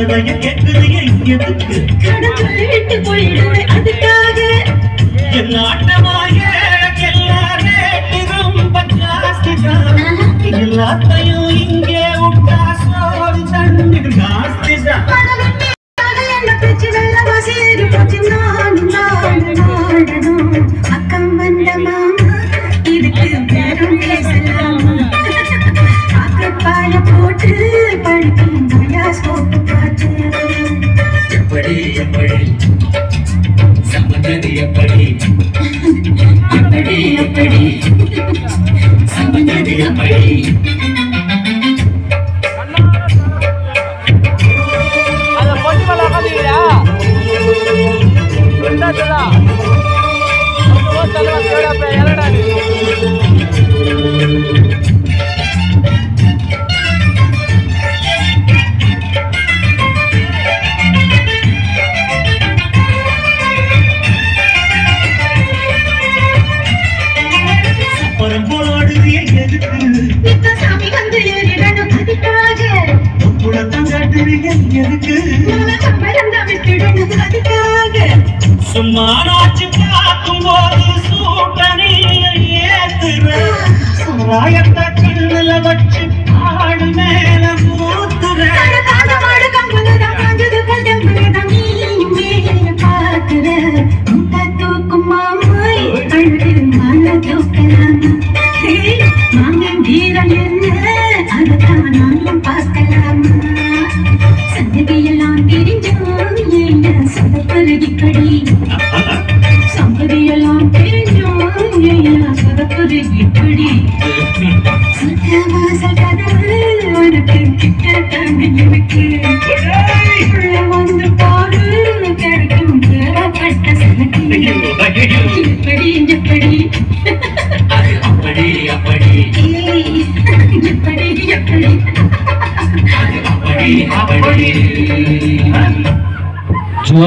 சொன்னதைய கேட்குறிய எதுக்கு கடவுளை விட்டு போயிடுவே அதுக்காக என் ஆட்டமாய எல்லாரே ரொம்ப ஜாஸ்திதான் எல்லாத்தையும் இங்கே விட்டா சோறு தண்ணி ஜாஸ்திதான் என்ன பிச்சு வெள்ளமா சேரி போச்சு நானும் அக்கம் வந்த மாமா இதுக்கு பேரும் பேசலாமா பாய போட்டு படிக்கும் பயாஸ்கோப்பு பார்த்து எப்படி எப்படி சம்பந்தது எப்படி எப்படி எப்படி சம்பந்தது எப்படி அதை போட்டு மேல உட்காந்துக்கிறா சொல்லுடா எலடா சும்மானாச்சு பார்க்கும் போது சூட்டனை ஏத்துற ராயத்தை கண்ணுல வச்சு ஆடு மேல மூத்துற தூக்கும் மாமாய் அழுது மன தூக்கலாமா மாமன் வீரம் என்ன அதுதான் நானும் பார்க்கலாமா சந்ததியெல்லாம் தெரிஞ்சோம் என்ன சதப்பருகிக்கடி சம்பதியெல்லாம் தெரிஞ்சோம் என்ன சதப்பருகிக்கடி வாசல் கதவு உனக்கு கிட்ட தண்ணி இருக்கு வந்து பாரு கிடைக்கும் தேவைப்பட்ட சனக்கு எப்படி